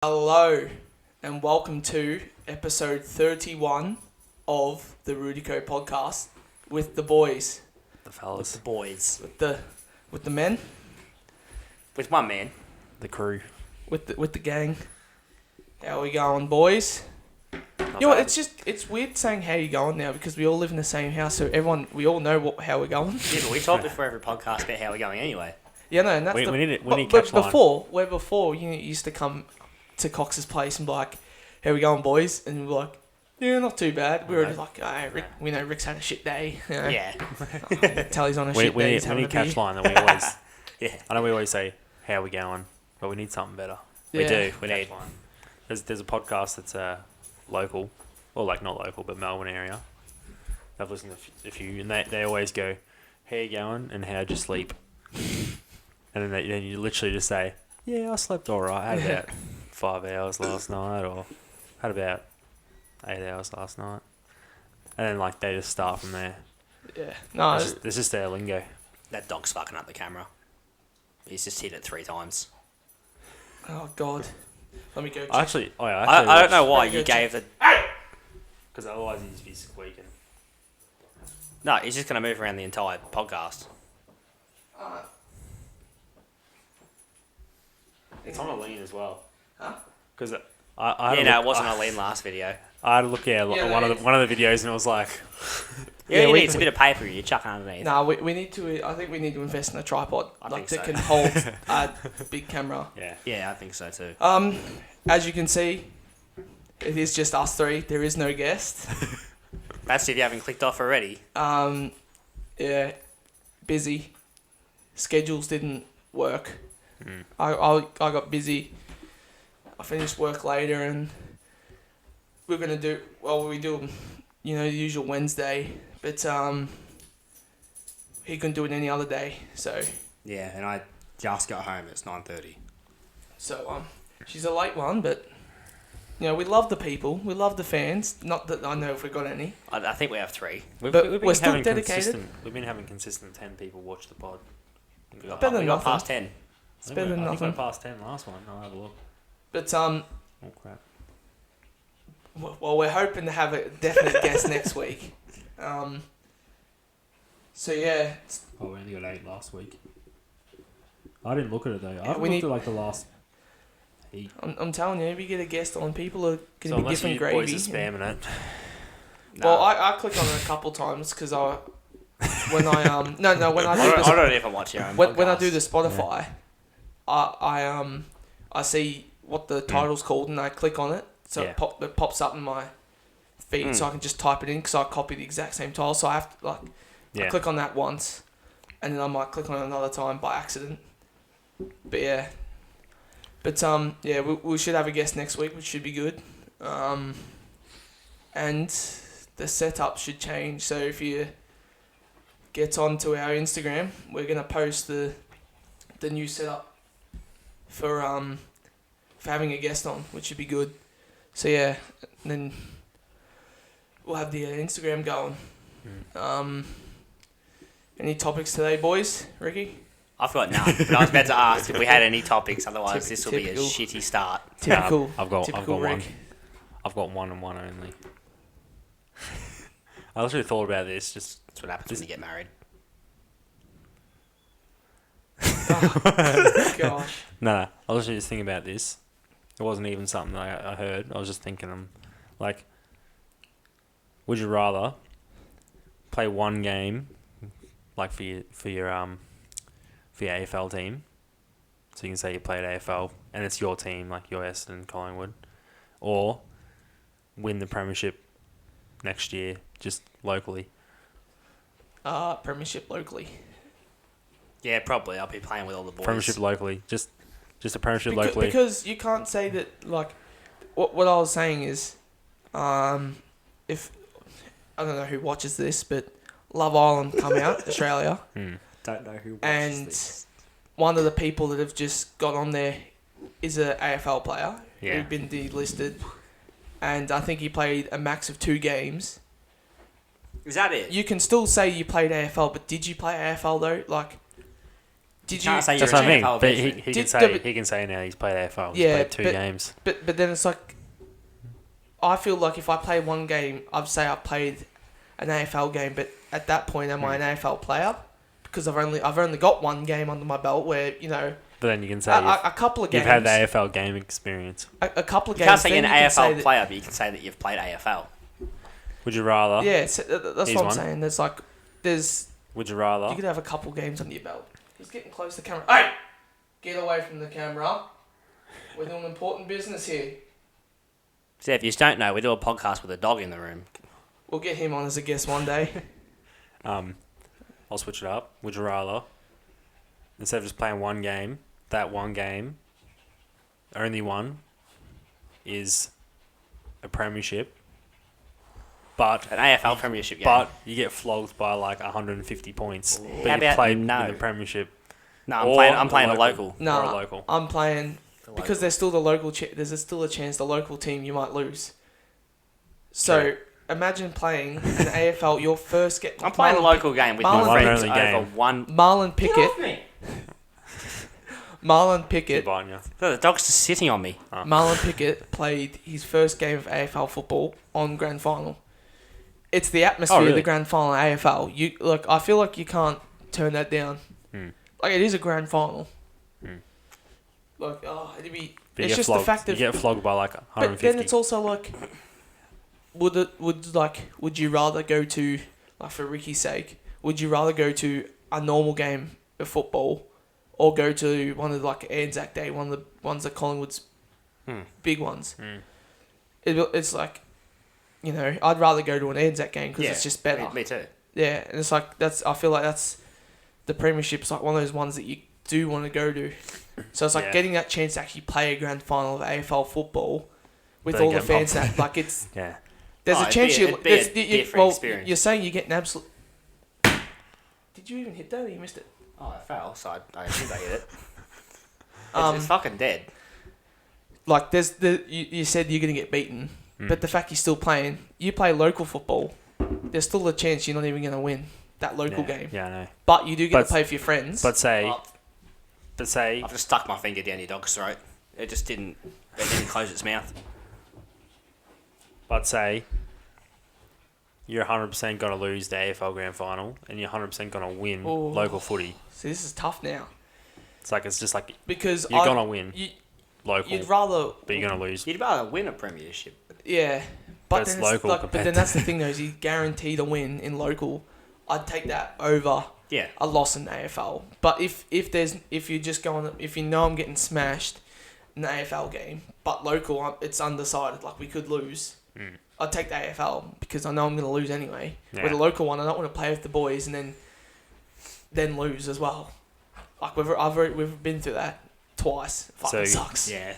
Hello and welcome to episode 31 of the Rudico podcast with the boys, The fellas. The boys. with the men, With one man. The crew. with the gang. How we going, boys? Not You know what, bad. it's weird saying how you going now because we all live in the same house, so we all know how we're going. Yeah, but we talk before every podcast about how we're going anyway. Yeah, no, and that's We need but catch line. before you used to come to Cox's place and be like, how we going, boys? And we'd be like, yeah, not too bad. We were just like, Rick, we know Rick's had a shit day. You know? Yeah. Tally's on a We shit day. He's need having a catch beer. line that we always. Yeah. I know we always say how we going, but we need something better. We Yeah. do. We Catch need. line. There's a podcast that's local, or like not local, but Melbourne area. I've listened to a few, and they always go, how you going, and how'd you sleep? And then you literally just say, yeah, I slept alright. I had about 5 hours last night, or had about 8 hours last night. And then like they just start from there. Yeah. No, It's just their lingo. That dog's fucking up the camera. He's just hit it 3 times. oh, God. Let me go check. Actually, I don't know why Very you good. gave the. because otherwise he'd just be squeaking. No, he's just going to move around the entire podcast. It's on a lean as well. Huh? Because I Yeah, no, it wasn't a lean last video. I had a look at Yeah, one of the videos, and it was like, Yeah, Yeah, you we- need a bit of paper you chuck underneath. Nah, we need to. I think we need to invest in a tripod, I like think that so. can hold a big camera. yeah. Yeah, I think so too. As you can see, it is just us three. There is no guest. That's if you haven't clicked off already. Yeah, busy. Schedules didn't work. Mm. I got busy. I finished work later, and we're gonna do. Well, we do, the usual Wednesday, but he couldn't do it any other day. So Yeah, and I just got home. It's 9:30. she's a late one, but we love the people, we love the fans. Not that I know if we got any. I think we have 3. We've But been we're still having dedicated. We've been having consistent 10 people watch the pod. We got, Better than we got nothing. past 10. It's better than I think nothing. we're past 10 last one. I'll have a look. But Oh crap. well, we're hoping to have a definite guest next week. So yeah, Oh, we only got 8 last week. I didn't look at it though. I Yeah, haven't we looked need- at like the last heat. I'm telling you, if you get a guest on, people are So gonna be unless giving you gravy. boys are spamming it. Well, I click on it a couple times because when I when I I do don't, I don't even watch your own when I podcast. do the Spotify, I see what the title's called and I click on it, so Yeah. it pops up in my feed, so I can just type it in because I copy the exact same title. So I have to I Yeah. click on that once, and then I might click on it another time by accident. But yeah, we should have a guest next week, which should be good. And the setup should change. So if you get onto our Instagram, we're gonna post the new setup for having a guest on, which should be good. So yeah, and then we'll have the Instagram going. Any topics today, boys? Ricky? I've got none, but I was about to ask if we had any topics. Otherwise, this will be a Typical. shitty start. Typical. I've got typical one. Rick. I've got one and one only. I literally thought about this. Just That's what happens when you get married. Gosh. no. I was literally just thinking about this. It wasn't even something that I heard. I was just thinking, like, would you rather play one game, like for your AFL team? So you can say you played AFL and it's your team, like your Essendon, Collingwood, or win the premiership next year just locally. Premiership locally. Yeah, probably. I'll be playing with all the boys. Premiership locally, just a premiership locally. Because you can't say that, like, what I was saying is, if, I don't know who watches this, but Love Island come out, Australia, Don't know who watches and this. one of the people that have just got on there is a AFL player Yeah. who'd been delisted, and I think he played a max of 2 games. Is that it? You can still say you played AFL, but did you play AFL though? Like, Did can't you? say That's you're what I an mean. AFL But veteran. he can say now he's played AFL. He's Yeah, played 2 but- games. But then it's like, I feel like if I play one game, I'd say I played an AFL game, but at that point, am I an AFL player? Because I've only got one game under my belt where, you know, But then you can say a couple of games. you've had the AFL game experience. A couple of You games. can't say then you're you an can say AFL that- player, but you can say that you've played AFL. Would you rather? Yeah, so that's He's what I'm one. saying. There's like, Would you rather? you could have a couple games under your belt. He's getting close to the camera. Hey! Get away from the camera. We're doing important business here. So if you don't know, we do a podcast with a dog in the room. We'll get him on as a guest one day. I'll switch it up. Would you rather, instead of just playing one game, that one game, only one, is a premiership, but An AFL premiership game. but you get flogged by like 150 points. How But you about played no? in the premiership. No, Or I'm playing the a local. No, Or a local. I'm playing The because local. there's still the local. There's still a chance the local team you might lose. So True. imagine playing an AFL. Your first get. I'm playing a local game with Marlon- my friends One only over game. one. Marlon Get Pickett. off me! Marlon Pickett. Good you. The dog's just sitting on me. Marlon Pickett played his first game of AFL football on grand final. It's the atmosphere of really? the grand final AFL. You like, I feel like you can't turn that down. Like it is a grand final. Like it'd be. But you It's get just flogged. the fact you of. get flogged by like But 150. then it's also like, would you rather go to, like for Ricky's sake, would you rather go to a normal game of football, or go to one of like Anzac Day, one of the ones that Collingwood's big ones? It's like, you know, I'd rather go to an Anzac game because it's just better. Me too. Yeah, and it's like I feel like that's the premiership's like one of those ones that you do want to go to. So it's like Yeah. getting that chance to actually play a grand final of AFL football with But all the getting fans pumped. that like it's Yeah. there's Oh, a chance it'd be a different well experience. you're saying you get an absolute. Did you even hit that or you missed it? Oh, I fell, so I think I hit it. Um, It's fucking dead. Like there's you said you're gonna get beaten, but the fact you're still playing, you play local football. There's still a chance you're not even gonna win that local game. Yeah, I know. But you do get But- to play for your friends. But say, Oh, I've just stuck my finger down your dog's throat. It just didn't. It didn't close its mouth. But say you're 100% going to lose the AFL Grand Final and you're 100% going to win Oh. local footy. See, this is tough now It's just like because you're going to win You, local, you'd rather, but you're going to lose. You'd rather win a premiership. yeah, But but it's then local but compared then to- that's the thing though, is you guaranteed a win in local. I'd take that over Yeah. a loss in AFL. But if you're just going, if you know I'm getting smashed in the AFL game, but local it's undecided, like we could lose. I'd take the AFL because I know I'm going to lose anyway. Yeah. With a local one, I don't want to play with the boys and then lose as well. Like we've been through that twice. Fucking sucks. Yeah.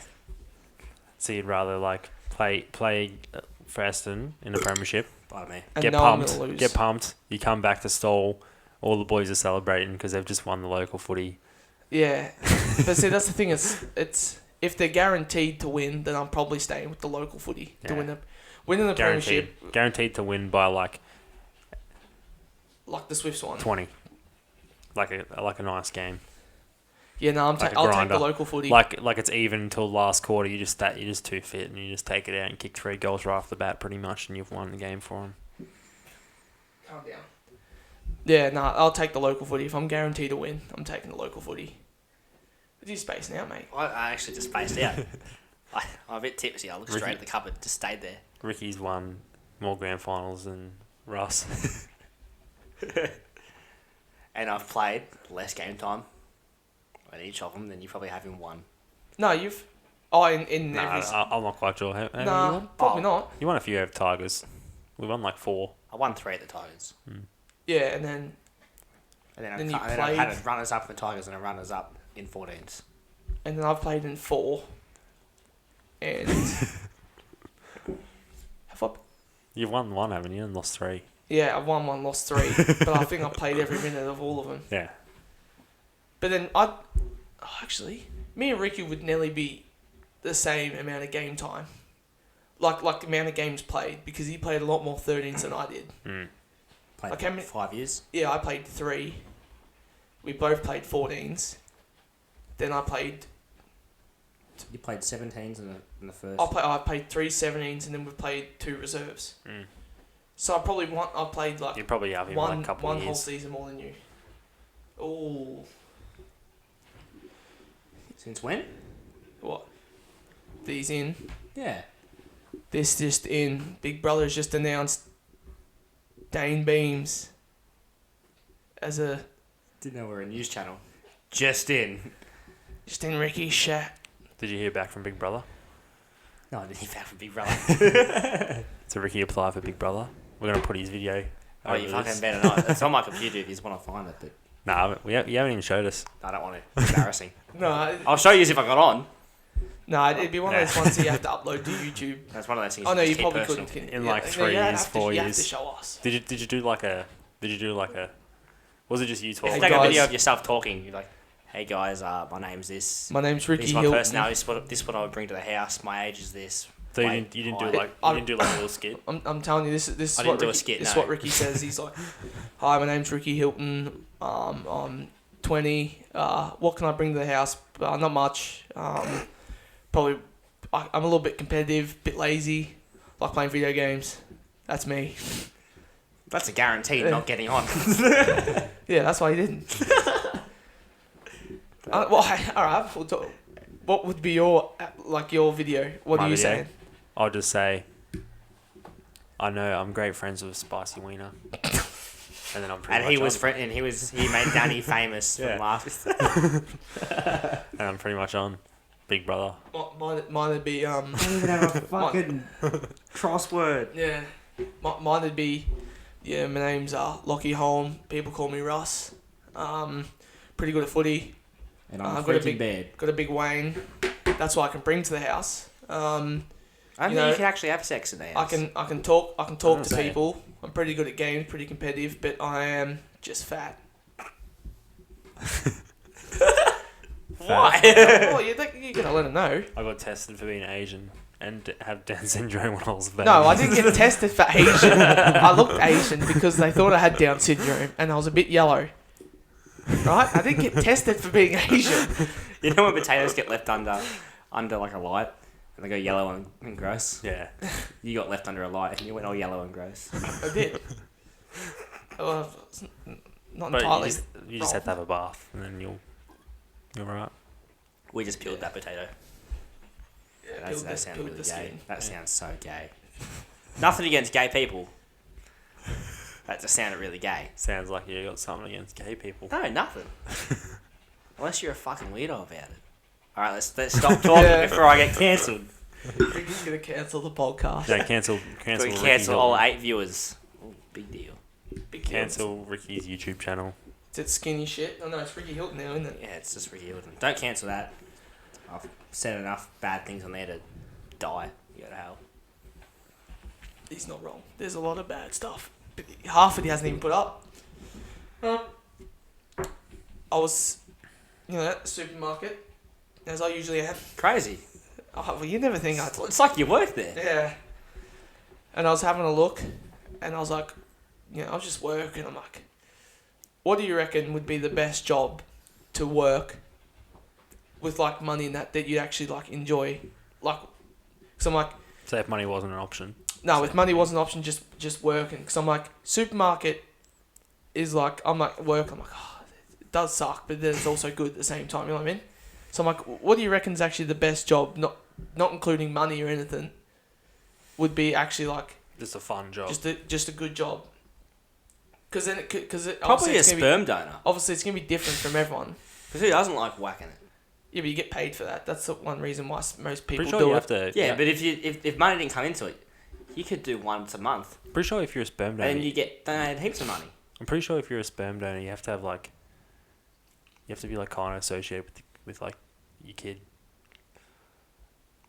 So you'd rather like play for Aston in the premiership, Pardon me. And get know I'm pumped, gonna lose. get pumped. You come back to Stall, all the boys are celebrating because they've just won the local footy. Yeah, but see that's the thing. It's if they're guaranteed to win, then I'm probably staying with the local footy to Yeah. winning the Guaranteed, premiership, guaranteed to win by like like the Swifts one. 20, like a nice game. Yeah, no, Like a I'll take grinder. the local footy. Like it's even until last quarter. You're just too fit, and you just take it out and kick 3 goals right off the bat, pretty much, and you've won the game for them. Calm down. Yeah, no, I'll take the local footy. If I'm guaranteed to win, I'm taking the local footy. What's your space now, mate? I actually just spaced out. I'm a bit tipsy. I looked straight Ricky. at the cupboard, just stayed there. Ricky's won more grand finals than Russ. And I've played less game time at each of them than you probably have in one. No, you've. Oh, in Nah, every. I'm not quite sure. How you Nah, won? probably Oh. not. You won a few over Tigers. We won like 4. I won 3 at the Tigers. Yeah, and then And then, Then you I've played- had a runners up for the Tigers and a runners up in 14s. I've played in 4. And have I? You've won 1, haven't you? And lost 3. Yeah, I've won 1, lost 3. But I think I've played every minute of all of them. Yeah. But then actually, me and Ricky would nearly be the same amount of game time. Like the amount of games played, because he played a lot more 13s than I did. Played Okay, 5 years. Yeah, I played 3. We both played 14s. Then I played. You played 17s in the first. I played 3 17s and then we played 2 reserves. Mm. So I played like You're probably up in like a couple of one years. whole season more than you. Oh, Since when? what? These in. Yeah. This just in. Big Brother's just announced Dane Beams as a Didn't know we were a news channel. Just in Ricky's chat. Did you hear back from Big Brother? No, I didn't hear back from Big Brother. So Ricky applied for Big Brother. We're gonna put his video. Oh, you over fucking this. better not. It's on my computer if you just want to find it, but Nah, you haven't even showed us. I don't want to. It's embarrassing. No, I'll show you if I got on. no, it'd be one of those ones that you have to upload to YouTube. That's one of those things. Oh no, you just keep probably personal. couldn't. In like 3 you have years, to- 4 You have years. to show us. Did you do like a? Was it just you Just talking? take a guys. video of yourself talking. You're like, "Hey guys, my name's this. My name's This Ricky is my Hilton. personality. This is what I would bring to the house. My age is this." So you Weight, didn't do height. like a little skit. I'm telling you, this is I what didn't do a Ricky, skit, this is no. what Ricky says. He's like, "Hi, my name's Ricky Hilton. I'm 20. What can I bring to the house? Not much. Probably, I'm a little bit competitive, bit lazy, like playing video games. That's me. That's a guaranteed not getting on. Yeah, that's why he didn't. Well, all right. We'll talk. What would be your video? What My are you video? saying? I'll just say, I know I'm great friends with Spicy Wiener, and then I'm pretty And much he made Danny famous Yeah. from last. and I'm pretty much on Big Brother. Mine would be Don't even have a fucking crossword. Yeah. Mine would be, my name's Lockie Holm. People call me Russ. Pretty good at footy. And I'm I'm got a freaking bad. Got a big Wayne. That's what I can bring to the house. I think know, you can actually have sex in the house. I can talk to say. people. I'm pretty good at games, pretty competitive, but I am just fat. Why? Oh, you're gonna let them know. I got tested for being Asian and have Down syndrome when I was a baby. No, I didn't get tested for Asian. I looked Asian because they thought I had Down syndrome and I was a bit yellow. Right? I didn't get tested for being Asian. You know when potatoes get left under like a light and they go yellow and gross? Yeah. You got left under a light and you went all yellow and gross. I did. Well, it's not But entirely. you just have to have a bath and then you're right. We just peeled that potato. Yeah, That sounds peeled really the gay. skin. That sounds so gay. Nothing against gay people. That just sounded really gay. Sounds like you got something against gay people. No, nothing. Unless you're a fucking weirdo about it. Alright, let's stop talking Yeah. before I get cancelled. Ricky's gonna cancel the podcast. Yeah, cancel We Ricky cancel all Hilton. 8 viewers. Ooh, big deal. Big deal. Cancel Ricky's YouTube channel. Is it skinny shit? Oh no, it's Ricky Hilton now, isn't it? Yeah, it's just Ricky Hilton. Don't cancel that. I've said enough bad things on there to die. You go to hell. He's not wrong. There's a lot of bad stuff. But half of it he hasn't even put up. I was, at the supermarket, as I usually am. Crazy. Oh, well, you never think I'd... It's like you work there. Yeah. And I was having a look, and I was like, I was just working. I'm like, what do you reckon would be the best job to work with, like, money in that you actually, like, enjoy? Like, because I'm like... So if money wasn't an option. No, with money wasn't an option, just working. Because I'm like, supermarket is like, I'm like, work, I'm like, it does suck, but then it's also good at the same time, you know what I mean? So I'm like, what do you reckon is actually the best job, not including money or anything, would be actually like... Just a fun job. Just a good job. Because then Probably a sperm donor. Obviously, it's going to be different from everyone. Because who doesn't like whacking it? Yeah, but you get paid for that. That's the one reason why most people Pretty sure do you it. have to. Yeah, but if money didn't come into it, you could do once a month. Pretty sure if you're a sperm donor, And you get donated heaps of money. I'm pretty sure if you're a sperm donor, you have to have like. You have to be like kind of associated with like your kid.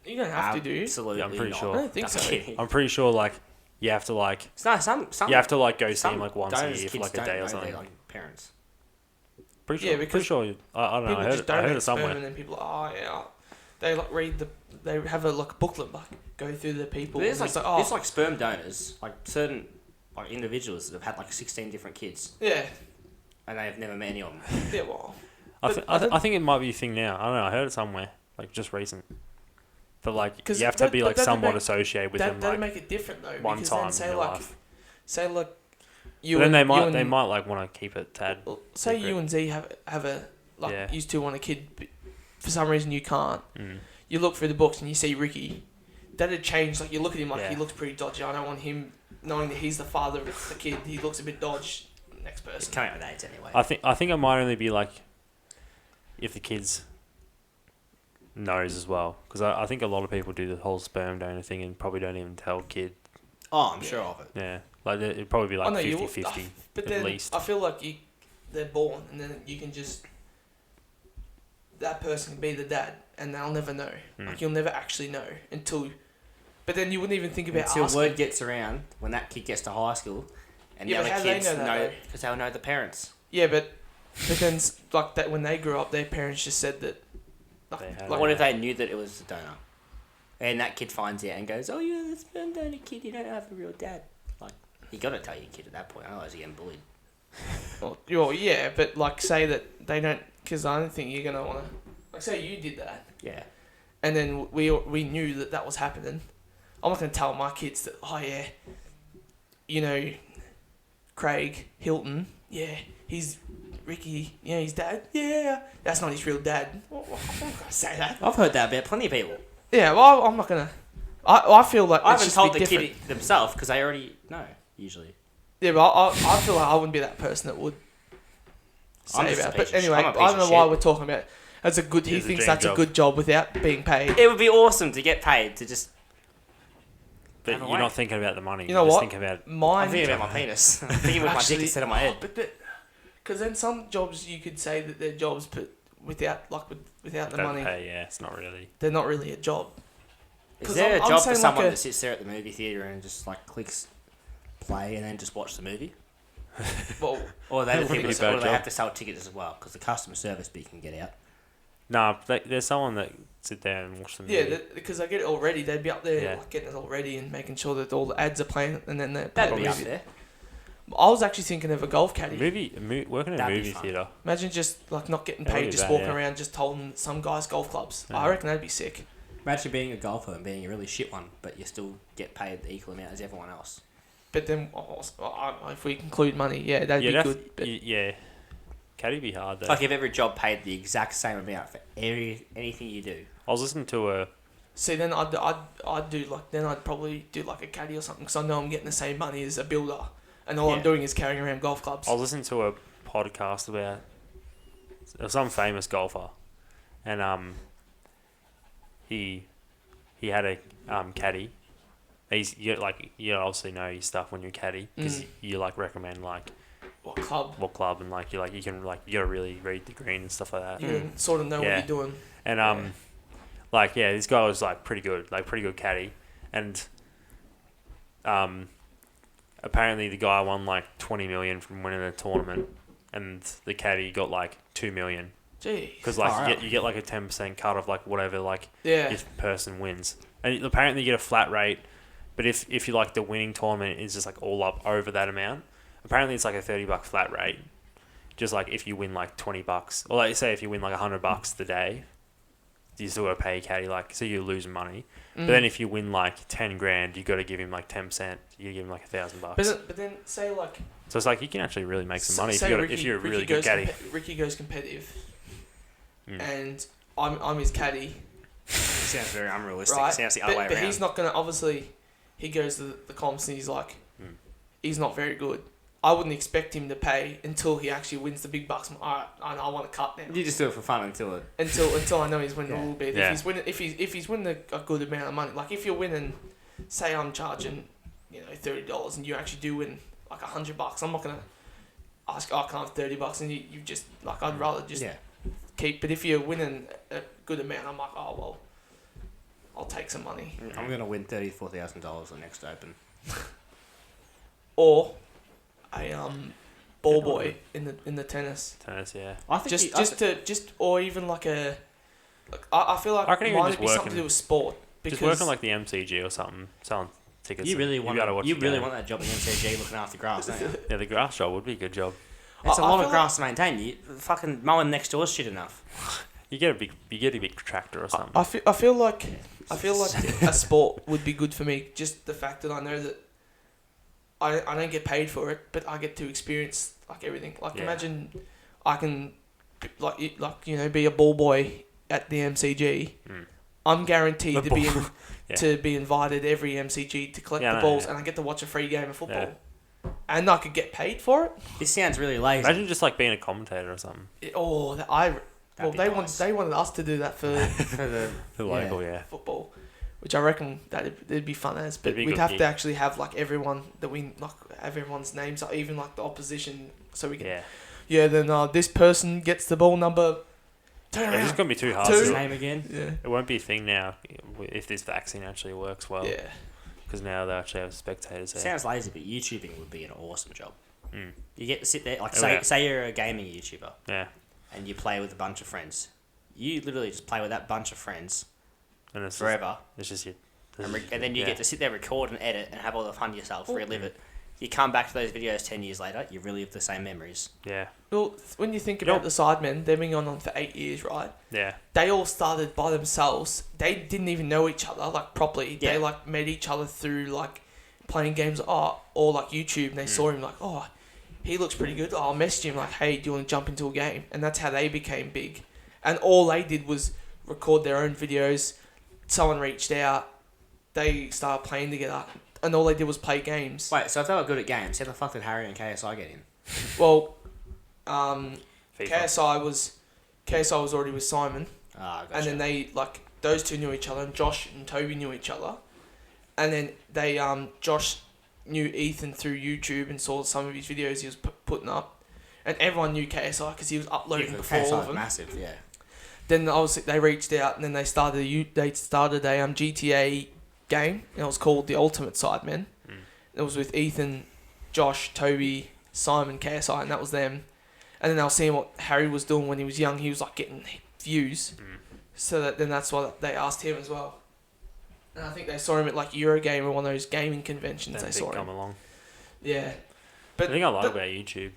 You don't have to do. Absolutely Yeah, I'm pretty not. sure. I don't think I'm so. kidding. I'm pretty sure like you have to like No, some you have to like go see some him like once a donors' year for kids like a don't day know or something. their, like, parents. Pretty Yeah, sure. because Pretty sure. I don't know. People just I heard donate it sperm somewhere. and then people are, they like they have a like booklet, like go through the people. But there's and like, it's there's like sperm donors, like certain like individuals that have had like 16 different kids, yeah, and they've never met any of them. yeah, well, I think it might be a thing now. I don't know. I heard it somewhere, like just recent. But like you have to be like somewhat associated with them. That'd Like make it different though. one because time then say in your like, life. say like, But then they might like want to keep it tad. Say secret. you and Z have a like Yeah. you two want a kid, but for some reason you can't. Mm. You look through the books and you see Ricky. That'd change. Like you look at him like Yeah. he looks pretty dodgy. I don't want him knowing that he's the father of the kid. He looks a bit dodgy. Next It's person. coming out with AIDS anyway. I think it might only be like if the kids knows as well, because I think a lot of people do the whole sperm donor thing and probably don't even tell kid. I'm sure of it. Yeah, like it'd probably be like I know, 50-50 But at then least. I feel like they're born and then you can just that person can be the dad and they'll never know. Like you'll never actually know until. But then you wouldn't even think about Until asking. word gets around when that kid gets to high school, and Yeah, the but other how do they kids know that, know though? because they'll know the parents. Yeah, but then like that when they grew up, their parents just said that. They Like, had like What if they knew that it was the donor, and that kid finds out and goes, "Oh, you're the sperm donor kid. You don't have a real dad." Like you got to tell your kid at that point, otherwise you're getting bullied. well, yeah, but like say that they don't, because I don't think you're gonna wanna. Like say you did that, Yeah. and then we knew that was happening. I'm not gonna tell my kids that. Oh yeah, you know, Craig Hilton. Yeah, he's Ricky. Yeah, his dad. Yeah, that's not his real dad. Well, I'm not gonna say that. I've heard that about plenty of people. Yeah, well, I'm not gonna. I feel like I it's haven't just told a the bit different. kid themselves because they already know usually. Yeah, but I feel like I wouldn't be that person that would I'm say just about a it. But piece of anyway, shit. I I'm a piece don't know of why shit. we're talking about it. That's a good. He It's a thinks dream that's job. a good job without being paid. It would be awesome to get paid to just. But Have a you're wank. not thinking about the money. You know you're just what? thinking about Mine. I'm thinking about my penis. I'm thinking with my dick instead of my head. But because then some jobs you could say that they're jobs, but without without the don't money, pay. Yeah, it's not really. they're not really a job. Is 'Cause there I'm a job for saying someone like that sits there at the movie theater and just like clicks play and then just watch the movie? Well, Or are they the That wouldn't people be a that, bad or do they job. have to sell tickets as well? Because the customer service bit can get out. Nah, there's someone that sit there and watch the movie. yeah, because I get it already. They'd be up there Yeah. like, getting it already and making sure that all the ads are playing, and then they play That'd the be up movie. there. I was actually thinking of a golf caddy. Working in a That'd be movie fun. theater. Imagine just like not getting That would paid, be just bad, walking yeah. around, just holding some guys' golf clubs. Yeah. I reckon that'd be sick. Imagine being a golfer and being a really shit one, but you still get paid the equal amount as everyone else. But then, if we include money, yeah, that'd be good. But Yeah, caddy be hard though. Like if every job paid the exact same amount for anything you do. I was listening to a see, then I'd do like then I'd probably do like a caddy or something because I know I'm getting the same money as a builder, and all I'm Yeah. doing is carrying around golf clubs. I was listening to a podcast about some famous golfer, and he had a caddy. You obviously know your stuff when you're caddy because you like recommend like What club? what club and like you can like you gotta really read the green and stuff like that. You can sort of know Yeah. what you're doing. And this guy was like pretty good caddy, and apparently the guy won like 20 million from winning a tournament, and the caddy got like 2 million Gee. because like Far out. you get like a 10% cut of like whatever like Yeah. if person wins, and apparently you get a flat rate, but if you like the winning tournament is just like all up over that amount, apparently it's like a $30 flat rate. Just like if you win like $20, or like say if you win like $100 the day, you still got to pay caddy, like, so you're losing money. But then if you win like 10 grand, you got to give him like 10%. You give him like $1,000. But then say like So it's like you can actually really make some money say if you're a really good goes caddy. Ricky goes competitive, Mm. and I'm his caddy, Sounds very unrealistic. right? Sounds the other way But around. he's not gonna obviously. He goes to the comps and he's like, he's not very good. I wouldn't expect him to pay until he actually wins the big bucks. Alright, I want to cut now. You just do it for fun until it. Until I know he's winning Yeah. a little bit. Yeah. If he's winning a good amount of money, like if you're winning, say I'm charging, $30 and you actually do win like $100, I'm not gonna ask. I can I have $30 and you just like I'd rather just Yeah. keep. But if you're winning a good amount, I'm like, oh well, I'll take some money. I'm gonna win $34,000 the next Open. Or a ball boy in the tennis. Tennis, yeah. I think Or even like a. Like, I feel like I can even mine just would be work something to in- do with sport. Because Just work on like the MCG or something, selling tickets. you really and want gotta watch the game. that job in MCG looking after grass, don't you? Yeah, the grass job would be a good job. It's a lot feel of grass to maintain. You fucking mowing next door is shit enough. You get a big tractor or something. I feel like a sport would be good for me. Just the fact that I know that I don't get paid for it, but I get to experience like everything. Like imagine I can be a ball boy at the MCG. I'm guaranteed to be invited every MCG to collect the balls, and I get to watch a free game of football. And I could get paid for it. This sounds really lazy. Imagine just like being a commentator or something. They wanted us to do that for the local football, which I reckon it'd be fun as. But we'd have to actually have like everyone that we like, have everyone's names, even like the opposition, so we can. Then this person gets the ball number. It's just gonna be too hard. What's his name again? Yeah. It won't be a thing now if this vaccine actually works well. Yeah. Because now they actually have spectators there. Sounds lazy, but YouTubing would be an awesome job. Mm. You get to sit there, like say you're a gaming YouTuber. Yeah. And you play with a bunch of friends. You literally just play with that bunch of friends and it's forever. It's just you. And then you get to sit there, record and edit, and have all the fun yourself, relive it. You come back to those videos 10 years later, you relive the same memories. Yeah. Well, when you think about the Sidemen, they've been on for 8 years, right? Yeah. They all started by themselves. They didn't even know each other, like, properly. Yeah. They, like, met each other through, like, playing games or like, YouTube, and they saw him, like, oh, he looks pretty good. I'll message him, like, hey, do you want to jump into a game? And that's how they became big. And all they did was record their own videos. Someone reached out. They started playing together. And all they did was play games. Wait, so if they were good at games, how the fuck did Harry and KSI get in? Well, KSI was already with Simon. Gotcha. And then they, like, those two knew each other, and Josh and Toby knew each other. And then they, Josh knew Ethan through YouTube and saw some of his videos he was putting up. And everyone knew KSI because he was uploading before all of them. Massive, yeah. Then obviously they reached out, and then they started a GTA game, and it was called The Ultimate Sidemen. It was with Ethan, Josh, Toby, Simon, KSI, and that was them. And then they were seeing what Harry was doing when he was young. He was like getting views, so that's why they asked him as well. And I think they saw him at like Eurogame or one of those gaming conventions. They saw him come along. Yeah, but the thing I like about YouTube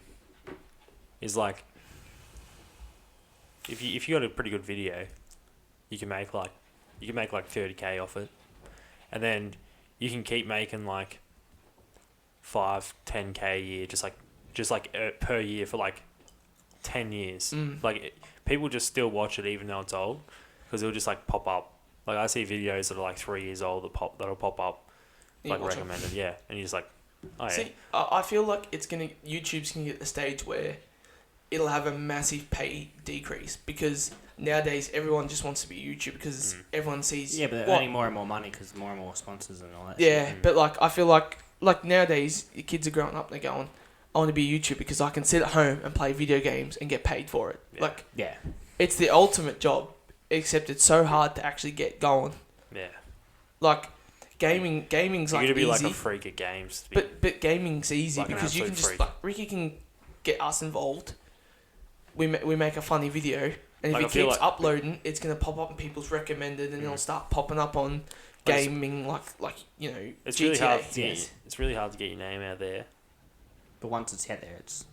is like if you got a pretty good video, you can make like 30K off it, and then you can keep making like 5-10K a year, just like per year for like 10 years. Like people just still watch it even though it's old, because it'll just like pop up. Like I see videos that are like 3 years old that'll pop up, like recommended. Yeah, and you're just like, oh yeah. See, I feel like YouTube's gonna get to the stage where it'll have a massive pay decrease, because nowadays everyone just wants to be YouTube because everyone sees. Yeah, but they're earning more and more money because more and more sponsors and all that. Yeah, but like I feel like nowadays your kids are growing up, they're going, I want to be a YouTuber because I can sit at home and play video games and get paid for it. Yeah. Like, yeah, it's the ultimate job, except it's so hard to actually get going. Yeah. Like, gaming's like easy. You're gonna be like a freak at games. But gaming's easy like because you can just freak. like Ricky can get us involved. We make a funny video, and if Like, he keeps uploading, it's gonna pop up in people's recommended, and it'll start popping up on gaming, like it's GTA. really hard. It's really hard to get your name out there. but once it's out there, it's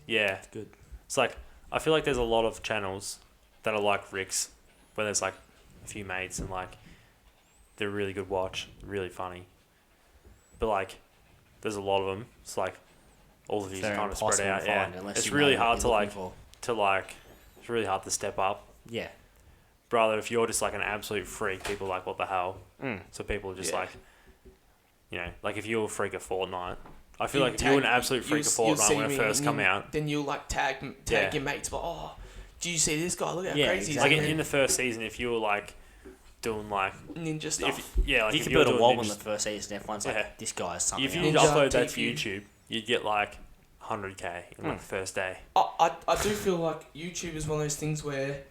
good. It's like I feel like there's a lot of channels that are like Rick's, where there's like a few mates and like they're a really good watch, really funny. But like, there's a lot of them. It's like all the views are kind of spread out. Yeah, it's really hard it's really hard to step up. Yeah. Brother, if you're just like an absolute freak, people are like, what the hell? So people are just like, like if you're a freak of Fortnite, I feel like if you're an absolute freak of Fortnite when it first come out, then you'll like tag your mates, but do you see this guy? Look how crazy exactly. he is. Like in the first season, if you were like doing like ninja stuff, like you could build a wall in the first season. Everyone's like, this guy's something. If you upload that to YouTube, you'd get like 100K in like the first day. I do feel like YouTube is one of those things where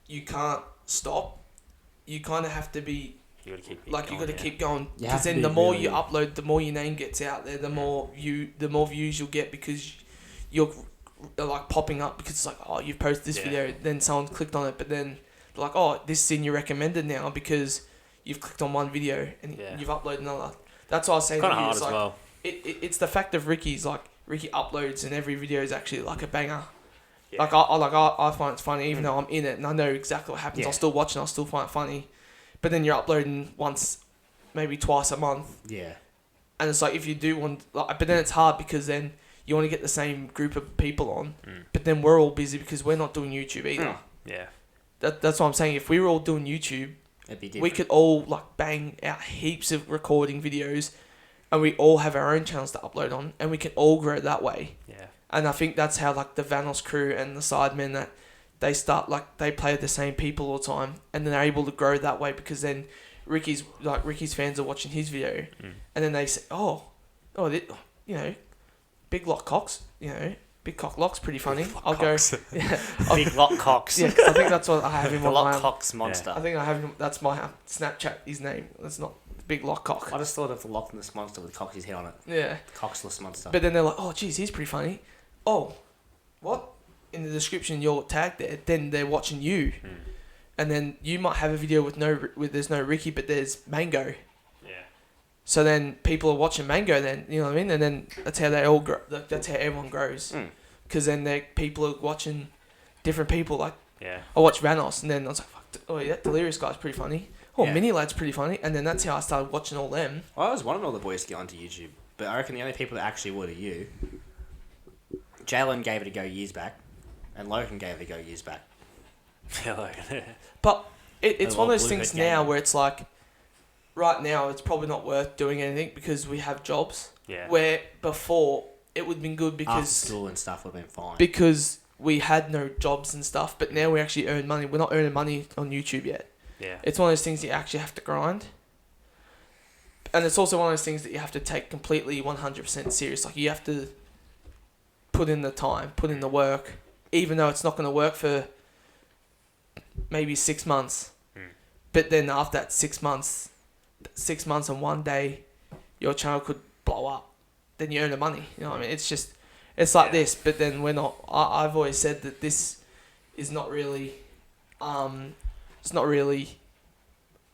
you can't stop. You kind of have to be. You got to keep going, because then the more you upload, the more your name gets out there, the more views you'll get, because you're like popping up, because it's like, oh, you've posted this video, then someone's clicked on it, but then they're like, oh, this is in your recommended now because you've clicked on one video and you've uploaded another. That's what I was saying. Kind of hard as well. It's the fact of Ricky's like, Ricky uploads and every video is actually like a banger. Yeah. I find it funny even though I'm in it and I know exactly what happens. Yeah. I'll still watch and I'll still find it funny. But then you're uploading once, maybe twice a month. Yeah. And it's like if you do want, like, but then it's hard because then you want to get the same group of people on. But then we're all busy because we're not doing YouTube either. Yeah. That's what I'm saying. If we were all doing YouTube, It'd be different. we could all like bang out heaps of recording videos, and we all have our own channels to upload on, and we can all grow that way. Yeah. And I think that's how like the Vanos crew and the Sidemen, that they start, like, they play with the same people all the time, and then they're able to grow that way because then Ricky's fans are watching his video, and then they say, Big Lock Cox, Big Cock Lock's pretty funny. I'll go. Yeah, Big Lock Cox. yeah, 'cause I think that's what I have him The on Lock my. Cox monster. I think I have him. That's my Snapchat. His name. That's not Big Lock Cock. I just thought of the Loch Ness monster with Cox's head on it. Yeah. Coxless monster. But then they're like, oh, geez, he's pretty funny. Oh, what? In the description, you're tagged there. Then they're watching you, and then you might have a video with there's no Ricky, but there's Mango. Yeah. So then people are watching Mango. Then you know what I mean, and then that's how they all grow. That's how everyone grows. Because then people are watching different people. Like, Yeah. I watched Vanos, and then I was like, fuck, oh yeah, Delirious guy's pretty funny. Oh, Yeah. Mini Lad's pretty funny. And then that's how I started watching all them. I always wanted all the boys to get onto YouTube, but I reckon the only people that actually would are you. Jalen gave it a go years back, and Logan gave it a go years back. But it's A one of lot those of things Bluehead now gaming. where it's like, right now it's probably not worth doing anything because we have jobs. Yeah. Where before it would have been good After because school and stuff would have been fine. we had no jobs and stuff, but now we actually earn money. We're not earning money on YouTube yet. Yeah. It's one of those things you actually have to grind. And it's also one of those things that you have to take completely 100% serious. Like, you have to put in the time, put in the work, even though it's not going to work for maybe 6 months. But then after that 6 months and one day, your channel could blow up. Then you earn the money. You know what I mean? It's just, it's like this, but then we're not. I've always said that this is not really, it's not really,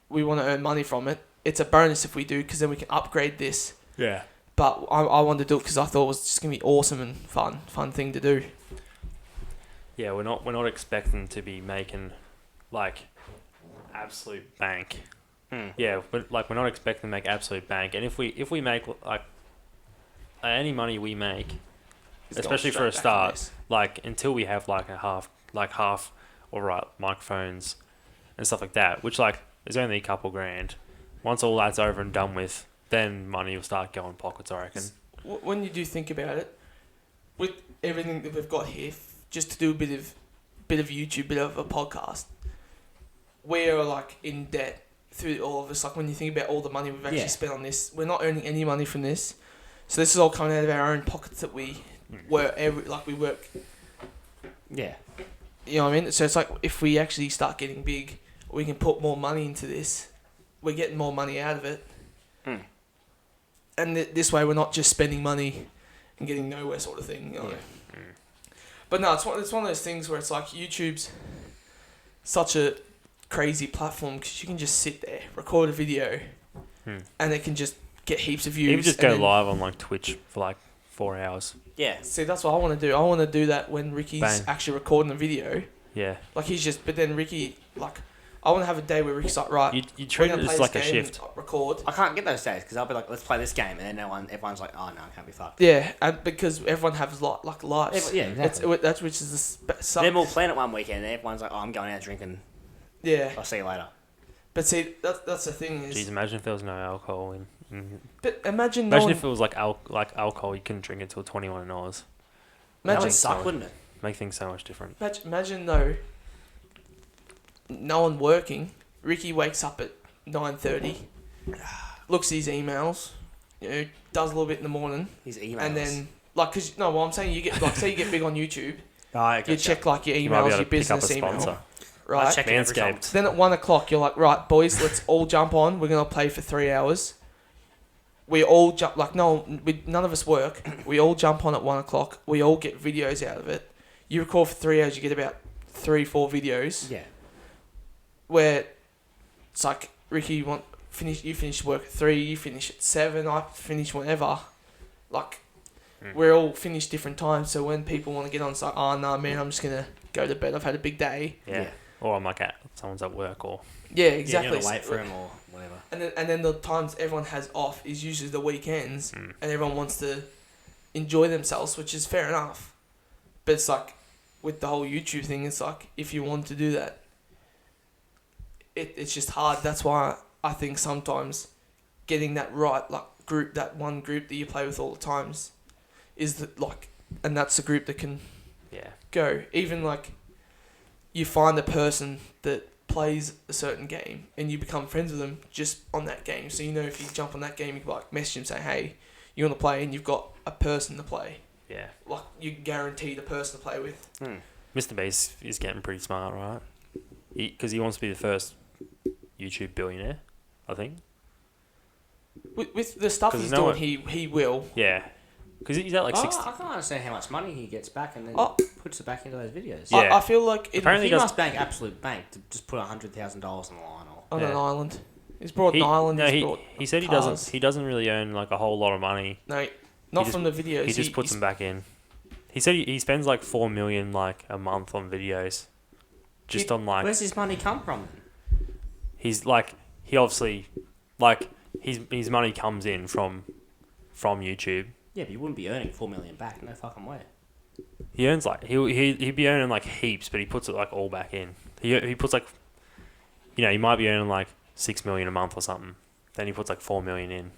we want to earn money from it. It's a bonus if we do, because then we can upgrade this. Yeah. But I wanted to do it because I thought it was just going to be awesome and fun thing to do. Yeah, we're not expecting to be making like absolute bank. Yeah, but like we're not expecting to make absolute bank, and if we make like any money we make, It's especially going for a straight back in start, this. like until we have like half or right microphones and stuff like that, which like is only a couple grand. Once all that's over and done with, then money will start going pockets, I reckon. When you do think about it, with everything that we've got here, just to do a bit of YouTube, bit of a podcast, we're like in debt through all of this. Like, when you think about all the money we've actually spent on this, we're not earning any money from this. So this is all coming out of our own pockets that we work. We work. Yeah. You know what I mean? So it's like, if we actually start getting big, we can put more money into this. We're getting more money out of it. And this way we're not just spending money and getting nowhere, sort of thing. You know? But no, it's one of those things where it's like, YouTube's such a crazy platform because you can just sit there, record a video, and it can just get heaps of views. Even just go live on like Twitch for like 4 hours. Yeah. See, that's what I want to do. I want to do that when Ricky's actually recording a video. Yeah. Like, but then Ricky, like, I want to have a day where Ricky's like, right, You treat we're it gonna play as like a this game, shift. record. I can't get those days because I'll be like, let's play this game, and then everyone's like, oh no, I can't be fucked. Yeah, and because everyone has like lives. Yeah, exactly. That's which is the Then we'll plan it one weekend, and everyone's like, oh, I'm going out drinking. Yeah. I'll see you later. But see, that's the thing is. Jeez, imagine if there was no alcohol in. But imagine if it was like alcohol, you couldn't drink it till 21 hours. That Imagine would suck, wouldn't it? Make things so much different. Imagine though. No one working. Ricky wakes up at 9:30, looks at his emails, does a little bit in the morning, His emails. and then what I'm saying, you get like, say you get big on YouTube, I you check like your You might be emails, able your to pick up a business sponsor. email, right? check it every time. Manscaped. Then at 1 o'clock, you're like, right, boys, let's all jump on. We're gonna play for 3 hours. We all jump, like, none of us work. We all jump on at 1 o'clock. We all get videos out of it. You record for 3 hours, you get about 3-4 videos. Yeah. Where it's like, Ricky, you finish work at 3, you finish at 7, I finish whenever. Like, we're all finished different times. So when people want to get on, it's like, oh no, man, I'm just gonna go to bed. I've had a big day. Yeah. Or I'm like someone's at work or. Yeah, exactly. You gotta wait for him or whatever. And then the times everyone has off is usually the weekends, and everyone wants to enjoy themselves, which is fair enough. But it's like with the whole YouTube thing, it's like if you want to do that, it's just hard. That's why I think sometimes getting that right, like that one group that you play with all the times, is and that's the group that can go. Even like you find a person that plays a certain game and you become friends with them just on that game. So you know if you jump on that game, you can like message them, say, hey, you want to play, and you've got a person to play. Yeah. Like you guarantee the person to play with. MrBeast is getting pretty smart, right? Because he wants to be the first YouTube billionaire, I think. With the stuff he's doing, he will. Yeah. Because he's at like 60. I can't understand how much money he gets back and then puts it back into those videos. Yeah. I feel like he must bank absolute bank to just put $100,000 on the line on an island. He's brought an island. No, he said he doesn't really earn like a whole lot of money. No, not from the videos. He just puts them back in. He said he spends like $4 million like a month on videos, just on like. Where's his money come from? He's like he obviously like his money comes in from YouTube. Yeah, but you wouldn't be earning $4 million back. No fucking way. He earns like he'd be earning like heaps, but he puts it like all back in. He puts like, he might be earning like $6 million a month or something. Then he puts like $4 million in.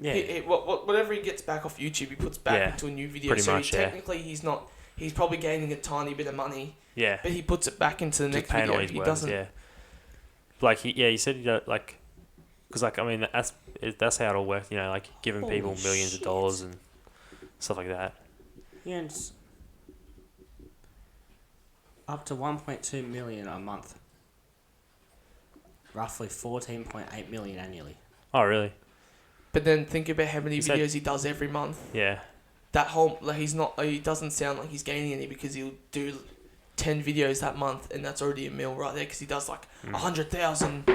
Yeah. Whatever he gets back off YouTube, he puts back into a new video. Pretty so much, technically, he's not. He's probably gaining a tiny bit of money. Yeah. But he puts it back into the Just next video. all his He words, doesn't. Yeah. Like he said he don't, like, because like I mean that's how it all works. Like giving people millions of dollars and stuff like that. He earns up to 1.2 million a month. Roughly 14.8 million annually. Oh really? But then think about how many videos he does every month. Yeah. That whole he doesn't sound like he's gaining any because he'll do 10 videos that month and that's already a mil right there because he does like 100,000.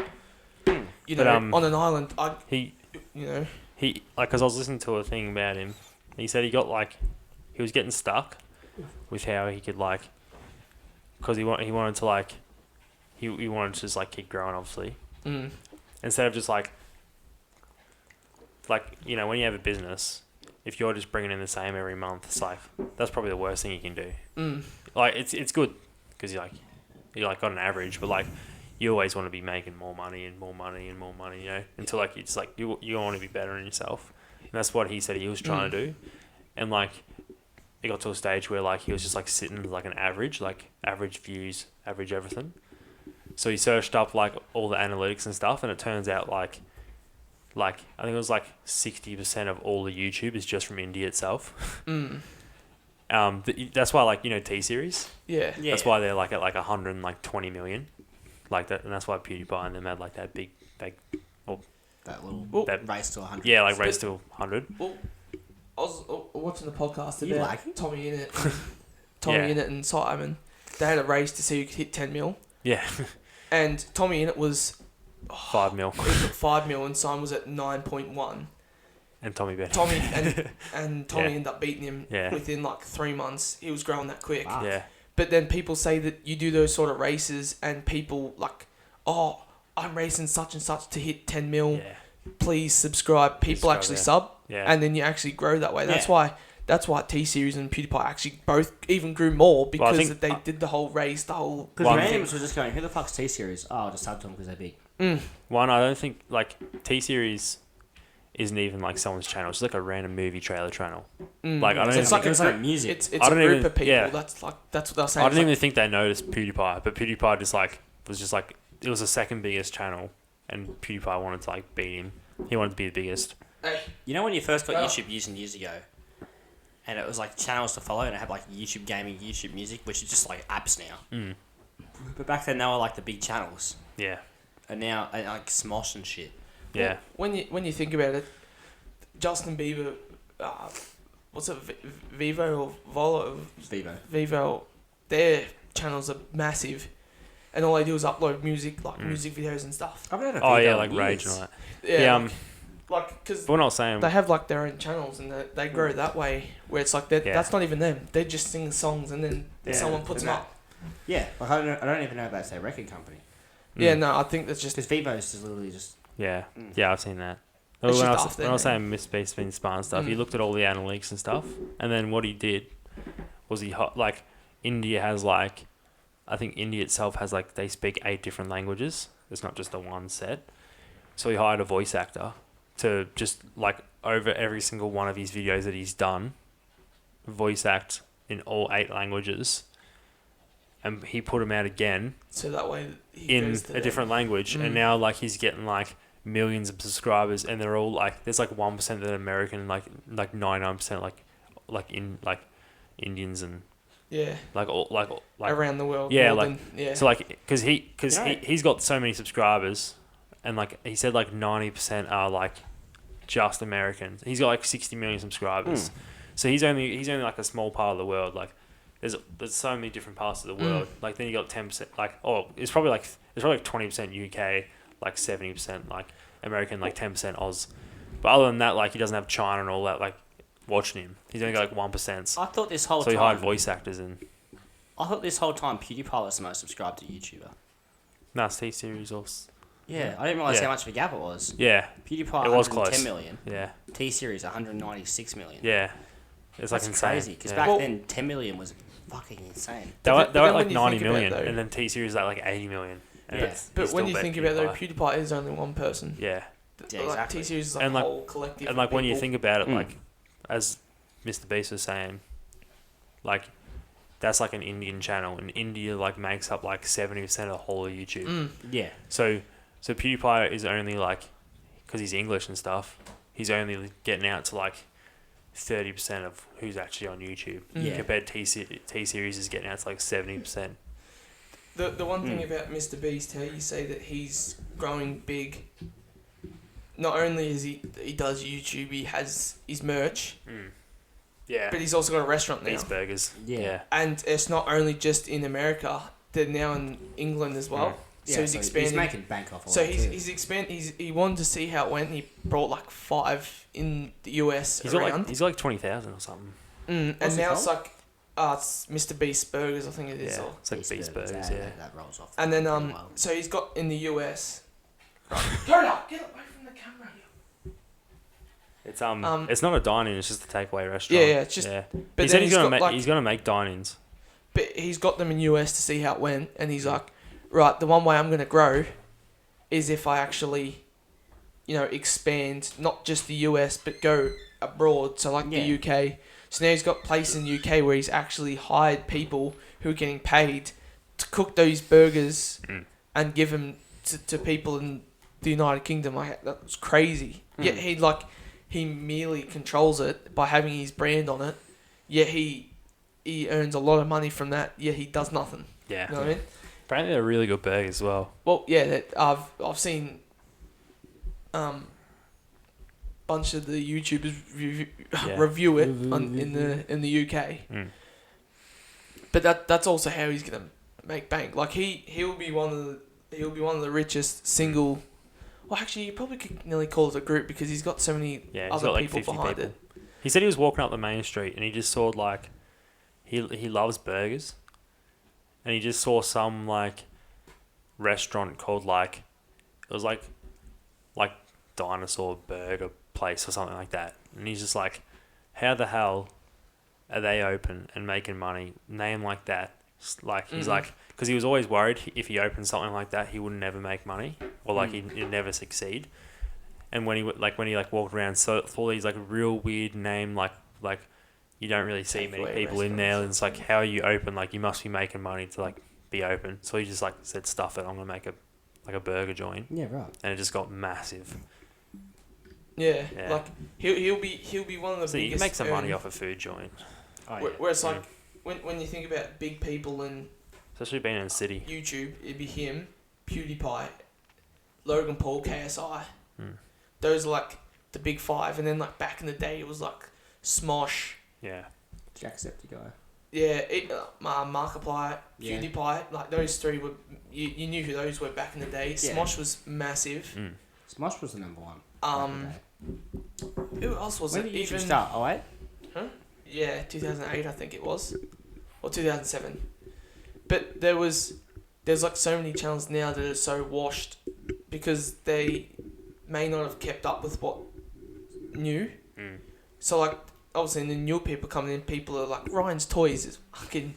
On an island. He like because I was listening to a thing about him. He said he was getting stuck with how he could like, because he wanted to like, he wanted to just like keep growing obviously. Instead of just like when you have a business, if you're just bringing in the same every month, it's like that's probably the worst thing you can do. Like it's good because you're like on an average, but like you always want to be making more money and more money and more money, until like it's like you want to be better in yourself, and that's what he said he was trying to do, and like it got to a stage where like he was just like sitting like an average, like average views, average everything. So he searched up like all the analytics and stuff, and it turns out like I think it was like 60% of all the YouTube is just from India itself. That's why like T-Series. Yeah. That's why they're like at like 120 million, like that, and that's why PewDiePie and them had like that big. That little race to 100. Yeah, like race to 100. Well, I was watching the podcast You about like Tommy Innit and Simon. They had a race to see who could hit 10 mil. Yeah. And Tommy Innit was 5 mil. He took 5 mil and Simon was at 9.1. And Tommy beat him. Tommy ended up beating him Yeah. within like 3 months. He was growing that quick. Wow. Yeah. But then people say that you do those sort of races and people like, oh, I'm racing such and such to hit 10 mil. Yeah. Please subscribe. People actually sub. Yeah. And then you actually grow that way. That's why T-Series and PewDiePie actually both even grew more because they did the whole race, the whole... Because randoms were just going, who the fuck's T-Series? Oh, I'll just sub to them because they're big. One, I don't think, like, T-Series isn't even, like, someone's channel. It's like a random movie trailer channel. Like, I don't It's like music. It's a group of people. Yeah. That's what they're saying. I don't even think they noticed PewDiePie, but PewDiePie was just like, it was the second biggest channel, and PewDiePie wanted to, like, beat him. He wanted to be the biggest. Hey. You know when you first got YouTube years ago, and it was like channels to follow, and it had like YouTube gaming, YouTube music, which is just like apps now. But back then they were like the big channels. Yeah. And now like Smosh and shit. Yeah. Well, when you think about it, Justin Bieber, what's it, Vivo or Volo? Vivo, their channels are massive, and all they do is upload music, like music videos and stuff. I've heard of Oh Vivo yeah, like in Rage years. and all that. Yeah. like because But we're not saying. they have like their own channels and they grow that way where it's like that's not even them. They just sing songs and then someone puts them up. Yeah, like I don't even know if that's their record company. Yeah, no, I think that's just because Vivo's is literally just. Yeah, yeah, I've seen that. It's When just I was saying MrBeast been smart and stuff, he looked at all the analytics and stuff, and then what he did was like India has like, I think India itself has like they speak 8 different languages. It's not just the one set. So he hired a voice actor to just like over every single one of his videos that he's done, voice act in all 8 languages. And he put him out again. So that way in a different language, and now like he's getting like millions of subscribers, and they're all like there's like 1% that are American, like 99% like Indians and like around the world. Yeah, like yeah. So like because he's got so many subscribers, and like he said like 90% are like just Americans. He's got like 60 million subscribers, so he's only like a small part of the world. Like there's so many different parts of the world. Like then you got 10%. Like it's probably like 20% UK, like 70% like American, like 10% Oz. But other than that, like he doesn't have China and all that like watching him. He's only got like 1%. I thought this whole so time. he hired voice actors and. I thought this whole time PewDiePie was the most subscribed to YouTuber. No, it's T-Series or. Yeah, I didn't realize how much of a gap it was. Yeah. PewDiePie it was 110 close. million. Yeah. T-Series 196 million. Yeah. It's like That's insane. crazy because back then 10 million was fucking insane. They were at like 90 think million, about it, though- and then T-Series at like 80 million. And Yeah. But when you think about it, though, PewDiePie is only one person. Yeah. Yeah, Like exactly. T-Series is like And a like- whole collective. And like of when you people. think about it, like as MrBeast was saying, like that's like an Indian channel, and India like makes up like 70% of the whole of YouTube. Yeah. So PewDiePie is only like, because he's English and stuff, he's only getting out to like 30% of who's actually on YouTube. Yeah. Compared to T-Series is getting out to like 70%. The one thing about MrBeast, how you say that he's growing big. Not only is he does YouTube, he has his merch, Yeah. but he's also got a restaurant now. Beast Burgers. Yeah. And it's not only just in America; they're now in England as well. So he's expanding. He's making bank off all So that he wanted to see how it went. He brought like 5 in the US He's around. got like 20,000 or something. And What's it now it's called? like it's MrBeast Burgers, I think it is. Yeah. Or, It's like Beast Burgers, yeah. That rolls off. and then so he's got in the US. Turn up! Get away from the camera. It's it's not a dine-in, it's just a takeaway restaurant. Yeah, it's just. Yeah. But He said then he's gonna make dine-ins. But he's got them in US to see how it went, and he's like, right, the one way I'm gonna grow is if I actually, expand not just the US but go abroad. So like the UK. So now he's got places in the UK where he's actually hired people who are getting paid to cook those burgers and give them to people in the United Kingdom. Like that's crazy. Yet he merely controls it by having his brand on it. Yet he earns a lot of money from that. Yet he does nothing. Yeah. You know what I mean? Apparently they're really good burgers as well. Well, yeah, I've seen bunch of the YouTubers review it in the UK. But that's also how he's gonna make bank. Like he'll be one of the richest single. Well, actually, you probably could nearly call it a group because he's got so many other got people 50 behind it. He said he was walking up the main street and he just saw like he loves burgers, and he just saw some like restaurant called like it was like dinosaur burger place or something like that, and he's just like, how the hell are they open and making money name like that? Like he's like, because he was always worried if he opened something like that he would never make money or like he'd never succeed. And when he walked around, so all these like real weird name like you don't really see many people in there, and it's like, how are you open? Like you must be making money to like be open. So he just like said, stuff it, I'm gonna make a burger joint. Yeah, right. And it just got massive. Yeah. Like he'll be one of the so biggest. you can make some money off a food joint. Where it's like when you think about big people and especially being in the city. YouTube, it'd be him, PewDiePie, Logan Paul, KSI. Those are like the big 5, and then like back in the day it was like Smosh. Yeah. Jacksepticeye. Yeah, Markiplier, PewDiePie, like those 3 were you knew who those were back in the day. Yeah. Smosh was massive. Smosh was the number 1. Who else was When it? did YouTube Even start? Oh, wait. yeah, 2008 I think it was, or 2007. But there's like so many channels now that are so washed because they may not have kept up with what new. Mm. So like obviously the new people coming in, people are like Ryan's Toys is fucking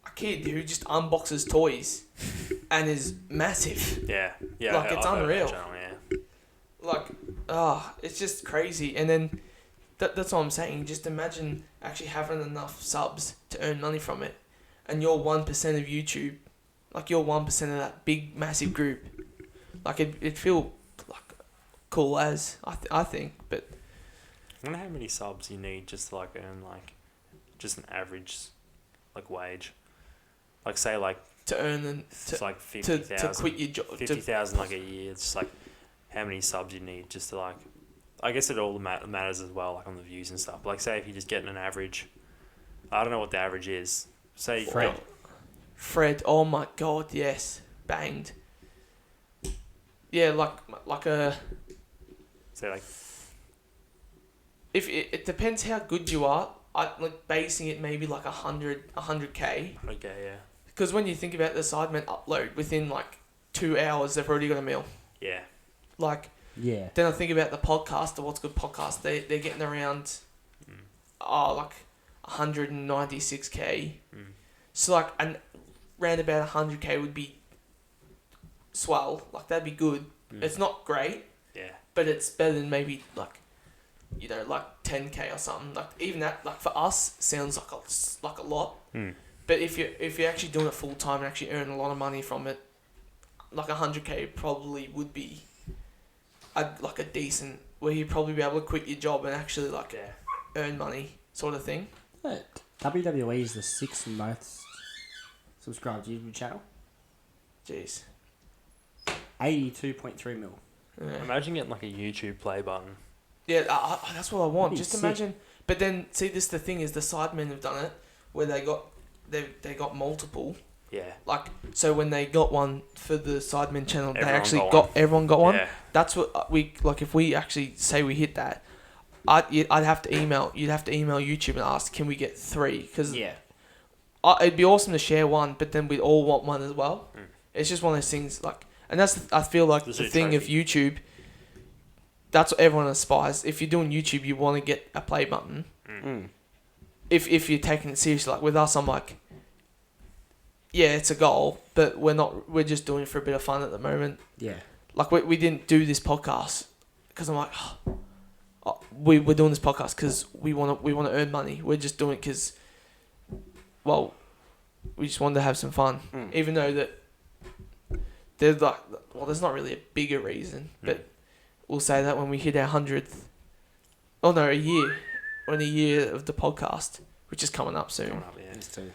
a kid who just unboxes toys and is massive. Yeah. Yeah. Like, it's I've heard of that unreal. channel, yeah. Like it's just crazy. And then that's what I'm saying. Just imagine actually having enough subs to earn money from it, and you're 1% of YouTube, like you're 1% of that big massive group. Like it'd feel like cool as I think, but I wonder how many subs you need just to like earn like just an average like wage. Like say like to earn and it's like to 50,000. quit your job. 50,000 like a year. It's just like how many subs you need just to like. I guess it all matters as well, like on the views and stuff. Like say if you're just getting an average, I don't know what the average is. Say Fred, oh my god, yes, banged. Yeah, like a. Say like. If it depends how good you are. I like basing it maybe like 100K. Okay, yeah. Because when you think about the Sidemen upload within like 2 hours, they've already got a mil. Yeah. Like. Yeah. Then I think about the podcast, the What's Good podcast. They're getting around, like 196K. Mm. So like round about 100K would be swell. Like that'd be good. Mm. It's not great, Yeah. but it's better than maybe like, like 10K or something. Like even that, like for us, sounds like a lot. Mm. But if you're actually doing it full time and actually earn a lot of money from it, like 100K probably would be. Like a decent where you'd probably be able to quit your job and actually like earn money sort of thing. WWE is the 6th most subscribed YouTube channel. Jeez. 82.3 mil. Yeah, Imagine getting like a YouTube play button. yeah that's what I want. That'd be Just sick. imagine. But then see, this the thing is the Sidemen have done it where they got multiple. Yeah. Like so when they got one for the Sidemen channel, Everyone they actually got one. everyone got one. Yeah. That's what we like. If we actually say we hit that, I'd have to email. You'd have to email YouTube and ask, can we get 3? Because Yeah. it'd be awesome to share one, but then we'd all want one as well. Mm. It's just one of those things like, and that's I feel like This the is a thing of trophy. YouTube. That's what everyone aspires. If you're doing YouTube, you want to get a play button. Mm. If you're taking it seriously, like with us, I'm like, yeah, it's a goal, but we're not. We're just doing it for a bit of fun at the moment. Yeah. Like we didn't do this podcast because I'm like, we're doing this podcast because we want to earn money. We're just doing it because, well, we just wanted to have some fun. Mm. Even though that there's like, well, there's not really a bigger reason, but we'll say that when we hit our 100th. Oh no, a year. We're in a year of the podcast, which is coming up soon. Coming up, yeah. It's too.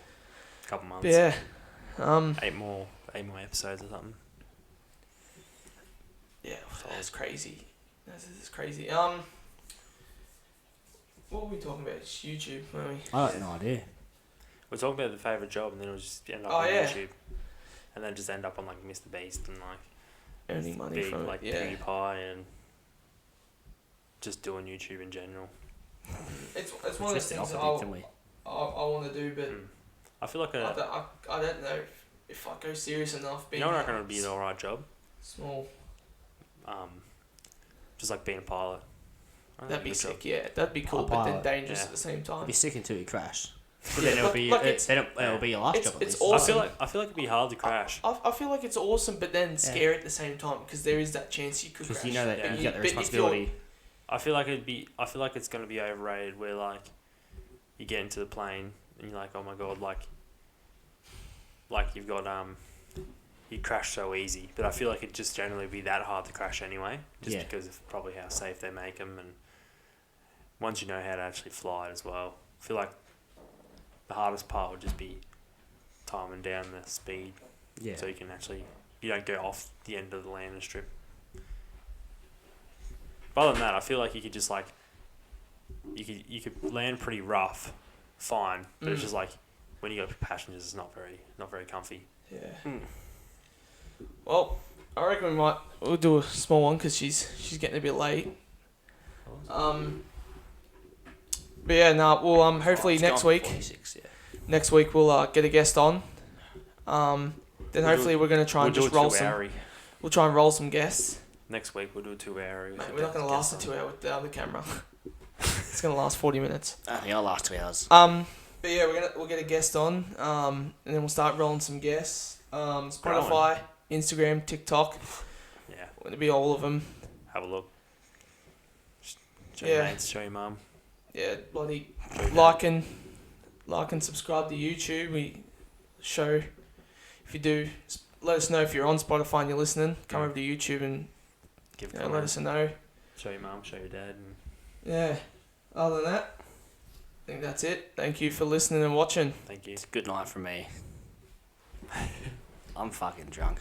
Couple months. But yeah. 8 more episodes or something. Yeah, that's crazy. That's crazy. What were we talking about? It's YouTube, weren't we? I have no idea. We're talking about the favourite job and then it'll just end up Oh, on yeah. YouTube. And then just end up on like MrBeast and like Earning money big from like it. Yeah. PewDiePie and just doing YouTube in general. It's one of those things I want to do, but I feel like I don't know if I go serious enough. you know what I reckon would be an alright job? Small. Just like being a pilot. I think That'd be a good sick, job. yeah. That'd be cool, A but then pilot, dangerous yeah. at the same time. It'll be sick until you crash. But Yeah, then it'll like- be like it's- it'll be your last it's- job. At it's least. awesome. I feel like it'd be hard to crash. I feel like it's awesome, but then scary at the same time because there is that chance you could Because crash. you know that Yeah. you got the But if you're- responsibility. I feel like it's gonna be overrated where like you get into the plane and you're like, oh my god, like you've got you crash so easy, but I feel like it'd just generally be that hard to crash anyway, just Yeah. because of probably how safe they make them, and once you know how to actually fly it as well. I feel like the hardest part would just be timing down the speed, Yeah. so you don't go off the end of the landing strip. But other than that, I feel like you could just like you could land pretty rough, fine, but it's just like when you got passengers, it's not very comfy. Yeah. Mm. Well, I reckon we'll do a small one because she's getting a bit late. But yeah, well, hopefully It's next gone week. 46, yeah. Next week we'll get a guest on. Then hopefully we're gonna try and just roll some. We'll try and roll some guests. Next week we'll do a 2-hour. Mate, we're not gonna last a 2 hour with the other camera. It's gonna last 40 minutes. I think I'll last 2 hours. But yeah, we'll get a guest on. And then we'll start rolling some guests. Spotify, Instagram, TikTok. Yeah. It'll be all of them. Have a look. Show Yeah. your mates, show your mum. Yeah, bloody Show your dad. like and subscribe to YouTube. We show if you do. Let us know if you're on Spotify and you're listening. Come over to YouTube and Give let comments. us know. Show your mum, show your dad. And Yeah. Other than that, I think that's it. Thank you for listening and watching. thank you. It's a good night from me. I'm fucking drunk.